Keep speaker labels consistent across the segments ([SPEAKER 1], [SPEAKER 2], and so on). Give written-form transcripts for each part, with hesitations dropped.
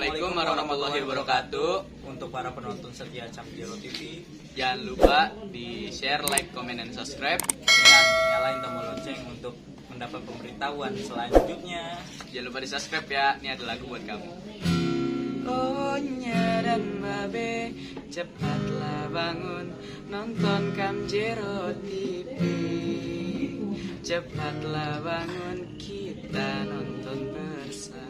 [SPEAKER 1] Assalamualaikum warahmatullahi wabarakatuh.
[SPEAKER 2] Untuk para penonton setia Capjero TV,
[SPEAKER 1] Jangan lupa di share, like, comment, dan subscribe.
[SPEAKER 2] dan nyalain tombol lonceng untuk mendapat pemberitahuan selanjutnya.
[SPEAKER 1] Jangan lupa di subscribe ya. Ini ada lagu buat kamu.
[SPEAKER 2] Onya dan Babe, cepatlah bangun nonton Capjero TV. Cepatlah bangun, kita nonton bersama.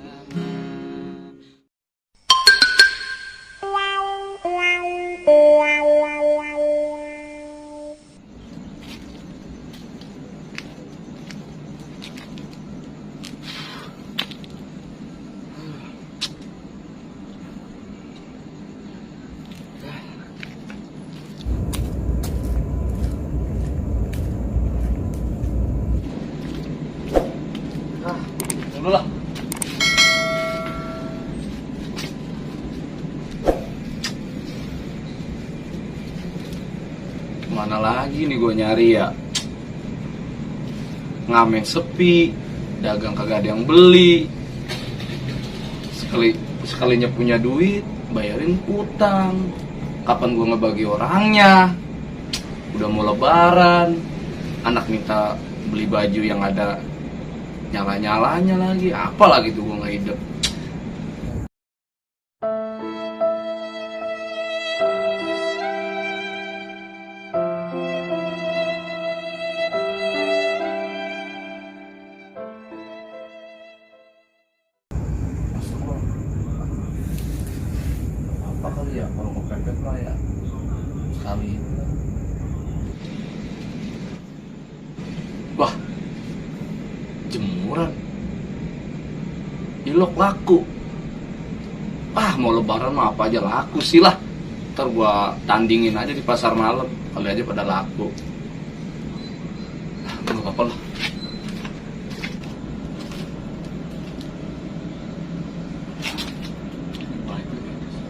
[SPEAKER 1] Dulu lah.
[SPEAKER 3] Mana lagi nih gue nyari ya? Ngamen sepi, dagang kagak ada yang beli. Sekalinya punya duit, bayarin utang. Kapan gue ngebagi orangnya? Udah mau lebaran, anak minta beli baju yang ada nyala-nyalanya lagi. Apa lagi tuh gue nggak hidup. Apa kali ya kalau kepepet lah ya sekali. Wah, jemuran ilok laku. Mau lebaran mah apa aja laku sih lah. Ntar gua tandingin aja di pasar malam, kali aja pada laku. Nggak apa-apa lah.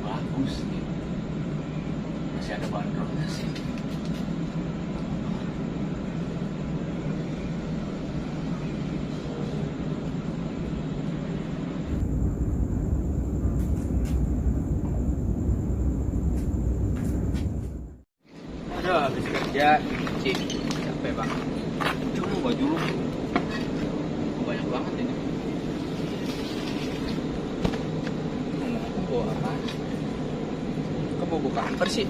[SPEAKER 3] Bagus nih, masih ada bandrolnya sih.
[SPEAKER 1] Aduh, habis kerja, cuci, capek banget.
[SPEAKER 2] Cuma baju lu
[SPEAKER 1] Banyak banget ini.
[SPEAKER 2] ngomong bawa apa?
[SPEAKER 1] Kok mau buka kamper sih?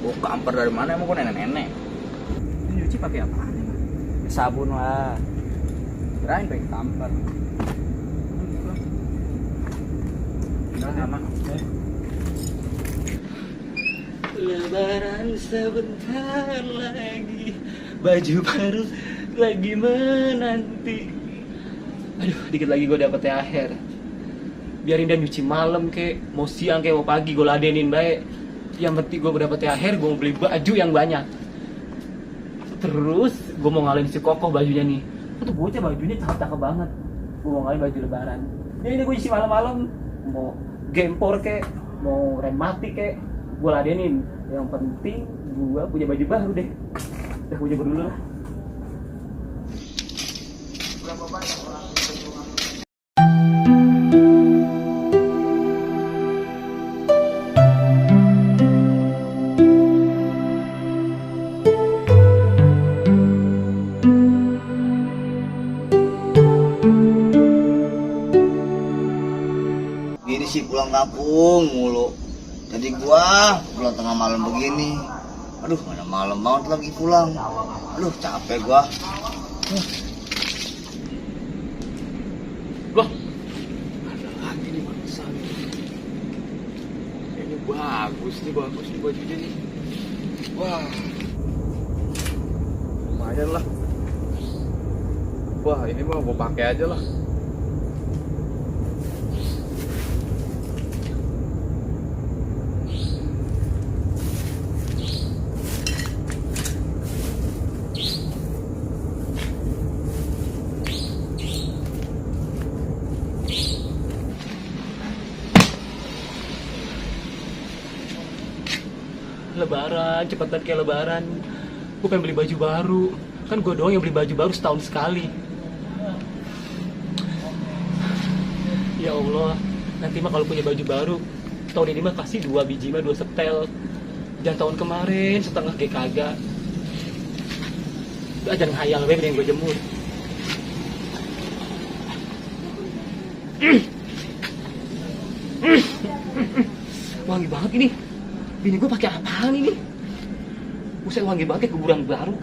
[SPEAKER 2] Bawa kamper dari mana? Emang gua nenek-nenek?
[SPEAKER 1] Ini nyuci pakai apaan?
[SPEAKER 2] Sabun lah. Kirain pakai kamper. Sama. Lebaran sebentar lagi, baju baru lagi menanti.
[SPEAKER 4] Aduh, dikit lagi gue dapet THR. Biarin dia nyuci malam kek, mau siang kek, mau pagi gue ladenin baik. Yang penting gue dapet THR, gue mau beli baju yang banyak. Terus gue mau ngalahin si Kokoh bajunya nih. Tuh bocah bajunya cakep-cakep banget. Gue mau ngalahin baju lebaran. Ya ini gue isi malam-malam, mau gempor kek, mau rem mati kek, gue ladenin. Yang penting gue punya baju baru deh. Udah punya dulu lah.
[SPEAKER 5] Gini sih pulang kampung mulu. Jadi gua pulang tengah malam begini. Aduh, mana malam banget lagi pulang. Aduh, capek gua.
[SPEAKER 1] Wah, ada lagi nih bangsa. Ini bagus nih bajunya nih. Wah, lumayan lah. Wah, ini mah gue pakai aja lah.
[SPEAKER 4] Lebaran, cepet banget kayak lebaran. Gue pengen beli baju baru. Kan gue doang yang beli baju baru setahun sekali. Ya Allah, Nanti mah kalau punya baju baru, tahun ini mah kasih 2 biji mah 2 setel. Jangan tahun kemarin setengah kayak kagak. Udah jangan hayal weh yang gue jemur. Wangi banget ini. Bini gue pakai apaan ini? Buset wangi banget kayak kuburan baru.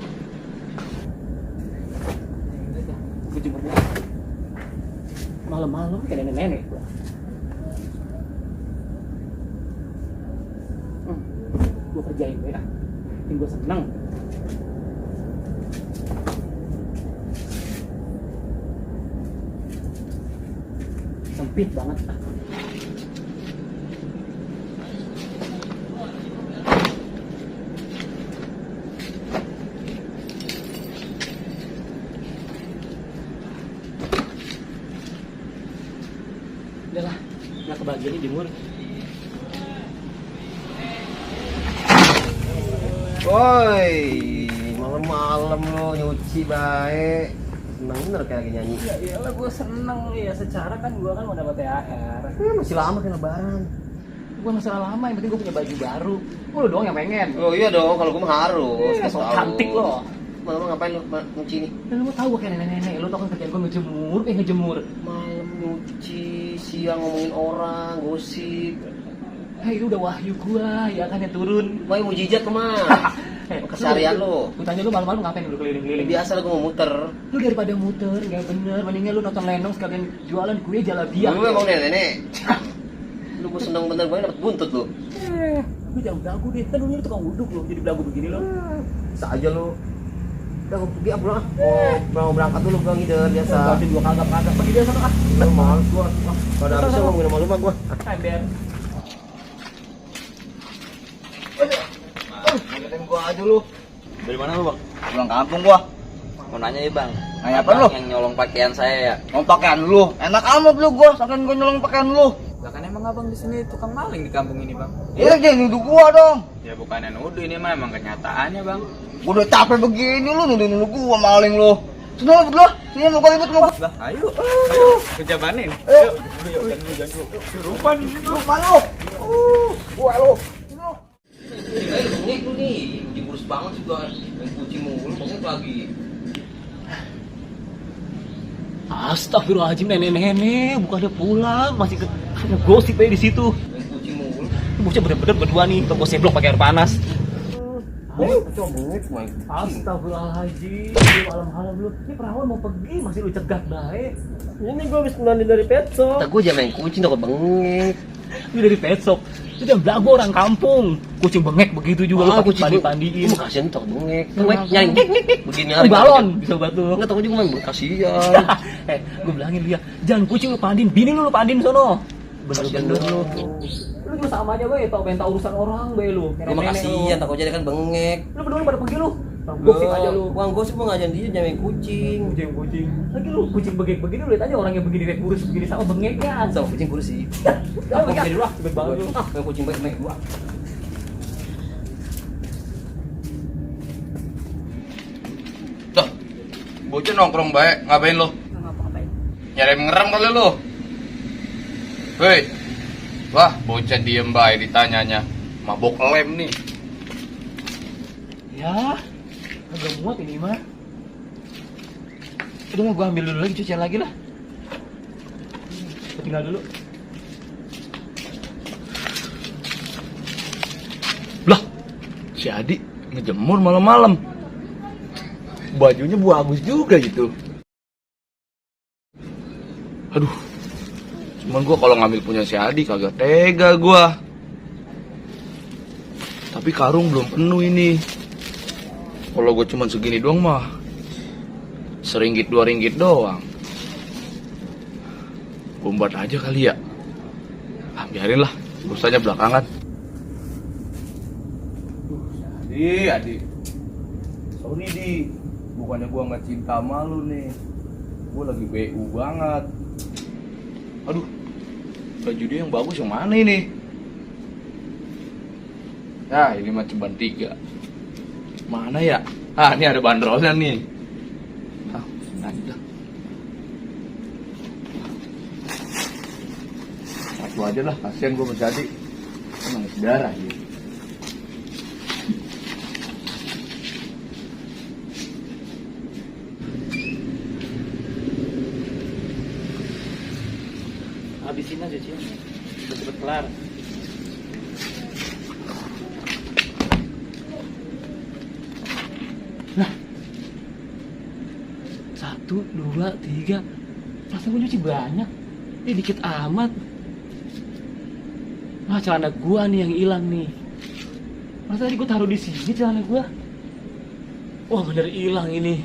[SPEAKER 4] Gue jemur dulu. Malam-malam kayak nenek-nenek gue. Gue kerjain gue dah. Bikin gue seneng. Sempit banget. Udah lah, nggak kebagian nih jemur.
[SPEAKER 6] Woi, malam-malam lo nyuci baik. Seneng bener kayak lagi nyanyi.
[SPEAKER 4] Ya iyalah gue seneng ya, secara kan gue kan mau dapat THR.
[SPEAKER 6] Masih lama kayak lebaran.
[SPEAKER 4] Gue masalah lama, yang penting gue punya baju baru. Lu doang yang pengen.
[SPEAKER 6] Oh iya dong, kalau gue mah harus.
[SPEAKER 4] So cantik lo.
[SPEAKER 6] Malam ngapain lo nyuci nih?
[SPEAKER 4] Dan lu tau gue kayak nenek-nenek, lu tau kan kerjaan gue ngejemur, ngejemur.
[SPEAKER 6] Malam nyuci, siang ngomongin orang, gosip.
[SPEAKER 4] Hei, itu udah wahyu gue, ya kan yang turun.
[SPEAKER 6] Wah, mujizat mah. Keseharian lo.
[SPEAKER 4] Gue tanya lu malam-malam ngapain lu keliling-keliling?
[SPEAKER 6] Biasa gue mau muter.
[SPEAKER 4] Lu daripada muter, nggak bener. Mendingan lu nonton Lenong sekalian jualan kue jalabia.
[SPEAKER 6] Lu emang nenek. Lu gue seneng bener gue dapet buntut lo.
[SPEAKER 4] Lu jangan belagu deh, kan lu ini tukang uduk lo, jadi belagu begini lo.
[SPEAKER 6] Bisa aja lo. Udah gue pergi pulang ah. Mau berangkat dulu pulang ngider biasa.
[SPEAKER 4] Ganti gua kagak pergi dia sana ah.
[SPEAKER 6] Lu males gue. Kalau udah habis ngomongin sama lu mah gue.
[SPEAKER 4] Ember.
[SPEAKER 6] Ngagetin gua aja lu.
[SPEAKER 2] Dari mana lu, Bang?
[SPEAKER 5] Pulang kampung gua.
[SPEAKER 2] Mau nanya ya, Bang.
[SPEAKER 5] Nanya apa
[SPEAKER 2] Abang
[SPEAKER 5] lu?
[SPEAKER 2] yang nyolong pakaian saya ya.
[SPEAKER 5] Mau pakaian lu. Enak amat lu gua, sampean gua nyolong pakaian lu.
[SPEAKER 2] Lah kan emang Abang di sini tukang maling di kampung ini, Bang.
[SPEAKER 5] Iya, jangan nuduh gua dong.
[SPEAKER 2] Ya bukannya nuduh, ini mah emang kenyataannya, Bang.
[SPEAKER 5] Gua udah capek begini lu nuduh gua maling lu. Sini lu berdua, sini mau gua ribut mau.
[SPEAKER 2] Lah, ayo. Ayo, kejabanin.
[SPEAKER 5] Ayo.
[SPEAKER 2] Lupa nih.
[SPEAKER 5] Lupa lu. Gua lu.
[SPEAKER 6] Ini lu nih, kucing kurus banget juga. Main kucing mulu, maksudnya lagi.
[SPEAKER 4] Astagfirullahaladzim, nenek-nenek, bukannya pulang, masih ada gosip aja di situ.
[SPEAKER 6] Main kucing mulu.
[SPEAKER 4] Ini bocah bener-bener berdua nih, toko seblok pakai air panas.
[SPEAKER 6] Coba bengek main kucing.
[SPEAKER 4] Astagfirullahaladzim, malam-malam lu. Ini perawan mau pergi, masih lu cegat baik.
[SPEAKER 6] Ini gua habis mandi dari pet shop. Kata gua jangan main kucing, takut bengek.
[SPEAKER 4] Ini dari pet shop. Itu yang belagu orang kampung. Kucing bengek begitu juga lu pakai pandi-pandiin.
[SPEAKER 6] Gua kasihan takut bengek. Bengek nyari begini
[SPEAKER 4] Ini balon bisa buat lu.
[SPEAKER 6] Enggak tahu juga main kasihan.
[SPEAKER 4] Gue bilangin dia, jangan kucing lu pandiin, bini lu pandiin sono. Bener-bener lu. Lu juga sama aja gue, tau pengen tau urusan orang gue lu.
[SPEAKER 6] Gua mah kasihan takut jadi kan bengek.
[SPEAKER 4] Lu berdua pada pergi lu. Gosip aja lu.
[SPEAKER 6] Bukan gosip mau ngajarin dia jangan main kucing.
[SPEAKER 4] Kucing. Lagi lu kucing bengek begini lu lihat aja orang yang begini kurus begini sama bengeknya.
[SPEAKER 6] Sama kucing kurus sih.
[SPEAKER 4] Aku begini dulu ah, cepet banget lu.
[SPEAKER 6] Main kucing baik gua.
[SPEAKER 3] Tuh, bocah nongkrong baik, ngapain lo?
[SPEAKER 4] Ngapa-ngapain?
[SPEAKER 3] Nyari ngerem kali lo? Hei, wah bocah diem baik ditanyanya, mabok lem nih.
[SPEAKER 4] Ya, agak muat ini mah. Udah lah, gua ambil dulu lagi, cucian lagi lah. Gua tinggal dulu.
[SPEAKER 3] Lah, si Adi ngejemur malam-malam. Bajunya bagus juga gitu. Aduh, cuman gua kalau ngambil punya si Adi kagak tega gua. Tapi karung belum penuh ini. Kalau gue cuman segini doang mah Seringgit 2 ringgit doang. Bombat aja kali ya. Ah, biarin lah, urusannya belakangan. Adi sorry Di, bukannya gua nggak cinta sama lu nih, gua lagi BU banget. Aduh, baju dia yang bagus yang mana ini? Ya ini mah ceban 3. Mana ya? Ah, ini ada bandrolnya nih. Ah, nah, udah. aja lah, kasihan gue sama si Adi. Emang saudara gitu.
[SPEAKER 4] Habisin aja sih, cepet kelar. Nah, 1, 2, 3. Masa gue nyuci banyak? Ini dikit amat. Wah, celana gua nih yang hilang nih. Masa tadi gue taruh di sini celana gua? Wah, bener hilang ini.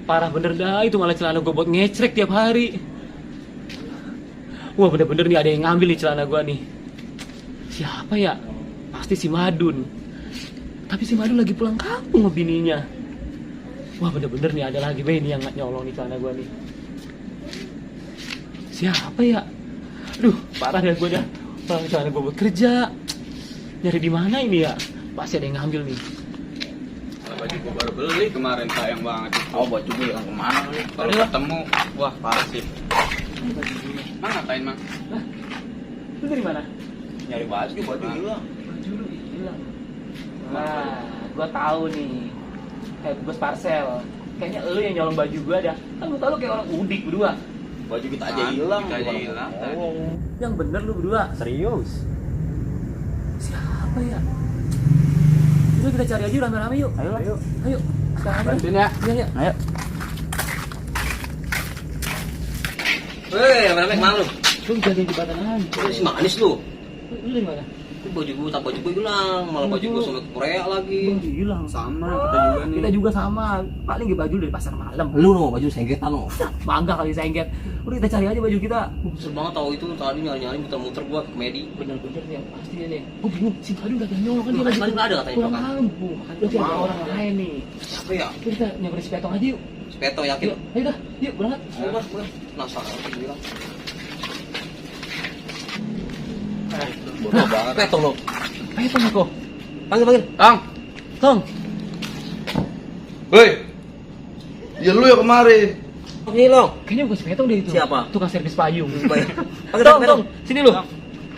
[SPEAKER 4] Parah bener dah, itu malah celana gua buat ngecrek tiap hari. Wah, bener-bener nih ada yang ngambil nih celana gua nih. Siapa ya? Pasti si Madun. Tapi si Madun lagi pulang kampung sama bininya. Wah, bener-bener nih ada lagi ini yang nyolong nih celana gua nih. Siapa ya? Aduh, parah ya gua dah. Pulang celana gua buat kerja. Nyari di mana ini ya? Pasti ada yang ngambil nih.
[SPEAKER 3] Baju gue baru beli kemarin, sayang banget. Oh, baju gue yang kemana lu? Baru
[SPEAKER 4] Aduh.
[SPEAKER 3] ketemu. Wah, parah sih. Mang ngapain, Mang?
[SPEAKER 4] Lah, lu dari mana?
[SPEAKER 3] Nyari baju hilang.
[SPEAKER 4] Baju lu hilang. Nah, gua tahu nih. Kayak bos parcel. Kayaknya lu yang nyolong baju gua dah. Kan lu tahu lu kayak orang udik berdua.
[SPEAKER 3] Baju kita aja hilang. Kita aja hilang.
[SPEAKER 4] Yang bener lu berdua.
[SPEAKER 6] Serius?
[SPEAKER 4] Siapa ya? Yuk kita cari aja rame-rame yuk. Ayo. Ayo. Sekarang aja.
[SPEAKER 3] Bantuin ya.
[SPEAKER 4] Iya.
[SPEAKER 3] Ayo.
[SPEAKER 1] Hei, rame kemana lu?
[SPEAKER 4] Lu jagain jembatan aja.
[SPEAKER 1] Lu si manis lu.
[SPEAKER 4] Lu dari mana?
[SPEAKER 1] Itu baju gue hilang, malah baju gue sampai ke Korea lagi.
[SPEAKER 4] Baju hilang.
[SPEAKER 3] Sama, kita juga nih.
[SPEAKER 4] Kita juga sama. Paling baju dari pasar malam.
[SPEAKER 6] Lu no baju sengketan no.
[SPEAKER 4] Bangga kali sengket. Udah kita cari aja baju kita.
[SPEAKER 1] Susah banget tahu itu tadi nyari-nyari muter-muter gua ke Medi.
[SPEAKER 4] Bener-bener nih yang pasti ini. Gue bingung, si Madun gak nyolong kan dia
[SPEAKER 1] Makanya tadi nggak ada katanya
[SPEAKER 4] pulang
[SPEAKER 1] kan.
[SPEAKER 4] kampung. Berarti ada orang lain nih.
[SPEAKER 1] Siapa ya?
[SPEAKER 4] Yuk kita nyamperin si Petong aja yuk.
[SPEAKER 1] Sepeto yakin?
[SPEAKER 4] Yuk, ayo dah, yuk berangkat.
[SPEAKER 1] Ayo mas, gue penasaran apa dia bilang.
[SPEAKER 3] Bodoh banget.
[SPEAKER 1] Sepeto lo.
[SPEAKER 4] Petong aku.
[SPEAKER 1] Panggil.
[SPEAKER 3] Kang,
[SPEAKER 4] Tong,
[SPEAKER 3] woi. Ya lu ya kemarin.
[SPEAKER 1] Panggil lo.
[SPEAKER 4] kayaknya bukan si Petong deh itu.
[SPEAKER 1] Siapa?
[SPEAKER 4] Tukang servis payung.
[SPEAKER 1] Panggil
[SPEAKER 4] Tong, sini lu.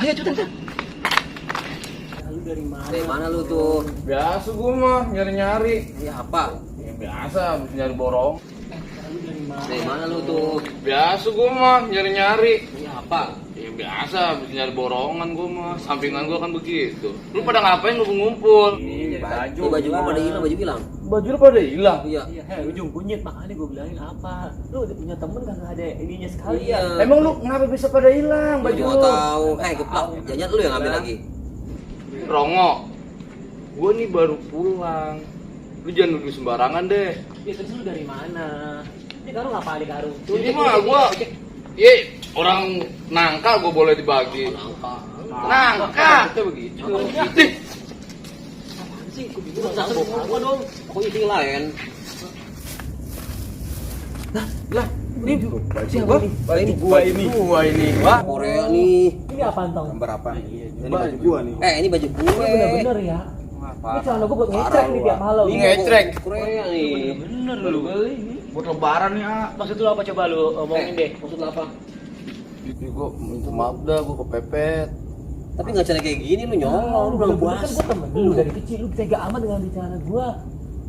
[SPEAKER 4] Ayo cepetan. Lu dari mana?
[SPEAKER 1] Dari mana lu tuh?
[SPEAKER 3] Biasa gue mah nyari-nyari.
[SPEAKER 1] Ya apa?
[SPEAKER 3] Ya biasa, habis nyari borong.
[SPEAKER 4] Lu dari mana?
[SPEAKER 1] Dari mana lu tuh?
[SPEAKER 3] Biasa gue mah nyari-nyari.
[SPEAKER 1] Ya apa?
[SPEAKER 3] Ya biasa, habis nyari borongan gue mah. Sampingan gue kan begitu. Lu pada ngapain ngumpul-ngumpul?
[SPEAKER 1] Ini baju gua pada hilang, baju hilang.
[SPEAKER 3] Baju lu pada hilang.
[SPEAKER 1] Iya.
[SPEAKER 4] Iya, ujung kunyit makanya gue bilangin apa. Lu udah punya temen kan ada ininya sekali.
[SPEAKER 1] Iya.
[SPEAKER 3] Emang lu kenapa bisa pada hilang baju
[SPEAKER 1] Gua
[SPEAKER 3] lu?
[SPEAKER 1] tahu. Geplak. Jangan lu yang ngambil lagi.
[SPEAKER 3] Rongo, gue nih baru pulang. Lu jangan nuduh sembarangan deh.
[SPEAKER 4] Ya terus lu dari mana? Ini karung apa nih karung?
[SPEAKER 3] Ini mah gue, ye orang nangka gue boleh dibagi. Nangka. Kita begitu. Ih,
[SPEAKER 4] Apaan sih? Gue bingung.
[SPEAKER 1] Jangan bawa dong. Aku isi lain.
[SPEAKER 3] lah, ini
[SPEAKER 4] Siapa nih?
[SPEAKER 3] ini gua ini. Wah,
[SPEAKER 1] Korea nih.
[SPEAKER 4] Ini apaan Tong?
[SPEAKER 6] Gambar apa?
[SPEAKER 3] ini baju gua nih.
[SPEAKER 1] Ini baju gue.
[SPEAKER 4] Ini bener-bener ya. Ini celana gue buat ngecek nih tiap malam.
[SPEAKER 3] Ini ngecek.
[SPEAKER 1] Korea nih.
[SPEAKER 4] Bener lu.
[SPEAKER 3] beli ini buat lebaran ya.
[SPEAKER 4] Maksud lu apa coba lu omongin deh.
[SPEAKER 1] Maksud lu apa?
[SPEAKER 3] Ini gua minta maaf dah, gua kepepet.
[SPEAKER 1] Tapi nggak cara kayak gini lu nyolong, lu belum
[SPEAKER 4] Kan
[SPEAKER 1] puas.
[SPEAKER 4] gue temen lu dari kecil, lu tega amat dengan di celana gue.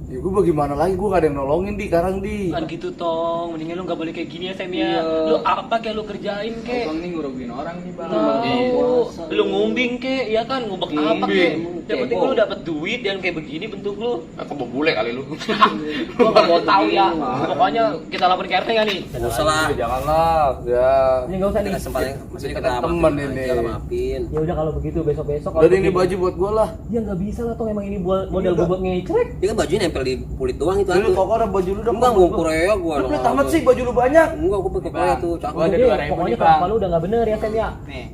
[SPEAKER 3] Ya gua bagaimana lagi, gua gak ada yang nolongin di sekarang di.
[SPEAKER 4] Kan gitu Tong, mendingan lu gak boleh kayak gini ya Sam ya.
[SPEAKER 1] Iya.
[SPEAKER 4] Lu apa kayak lu kerjain kek?
[SPEAKER 3] nih ngerugiin orang nih, Bang.
[SPEAKER 4] Tahu, lu ngumbing kek, ya kan ngubek apa kek?
[SPEAKER 3] Ngumbing.
[SPEAKER 4] Yang penting lu dapat duit dan kayak begini bentuk lu.
[SPEAKER 3] Aku bebule kali lu.
[SPEAKER 4] Gua gak mau tahu ya. Pokoknya kita lapor ke RT ya nih.
[SPEAKER 1] Nggak usah lah.
[SPEAKER 3] Janganlah, ya.
[SPEAKER 4] Ini enggak usah nih.
[SPEAKER 1] Kesempatan, maksudnya
[SPEAKER 3] Kita
[SPEAKER 1] kita
[SPEAKER 3] temen
[SPEAKER 1] maafin
[SPEAKER 3] ini.
[SPEAKER 1] aja lah, maafin.
[SPEAKER 4] Ya udah kalau begitu besok-besok
[SPEAKER 3] Udah ini baju buat gua lah.
[SPEAKER 4] Ya nggak bisa lah Tong, emang ini model gue buat ngecek.
[SPEAKER 1] Dia kan bajunya nempel di kulit doang itu
[SPEAKER 3] Ini
[SPEAKER 1] tuh.
[SPEAKER 3] pokoknya ada baju lu udah.
[SPEAKER 1] Enggak mau Korea gua.
[SPEAKER 3] Lu pelit amat sih, baju lu banyak.
[SPEAKER 1] Enggak, gua pakai Korea tuh,
[SPEAKER 3] Gua
[SPEAKER 1] cakep.
[SPEAKER 3] ada
[SPEAKER 4] Udah,
[SPEAKER 3] 2.000
[SPEAKER 4] pokoknya
[SPEAKER 3] nih, Bang.
[SPEAKER 4] kalau lu udah nggak bener ya Sam ya.
[SPEAKER 1] Nih.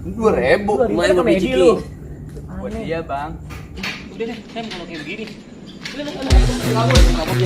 [SPEAKER 3] 2.000.
[SPEAKER 1] Lumayan
[SPEAKER 4] Kan
[SPEAKER 1] buat
[SPEAKER 4] Medi
[SPEAKER 1] Ciki.
[SPEAKER 4] lu.
[SPEAKER 3] Buat
[SPEAKER 4] Aneh.
[SPEAKER 3] dia, Bang.
[SPEAKER 4] Udah deh, Sam kalau kayak begini. Udah,
[SPEAKER 1] Kabur.
[SPEAKER 4] kabur.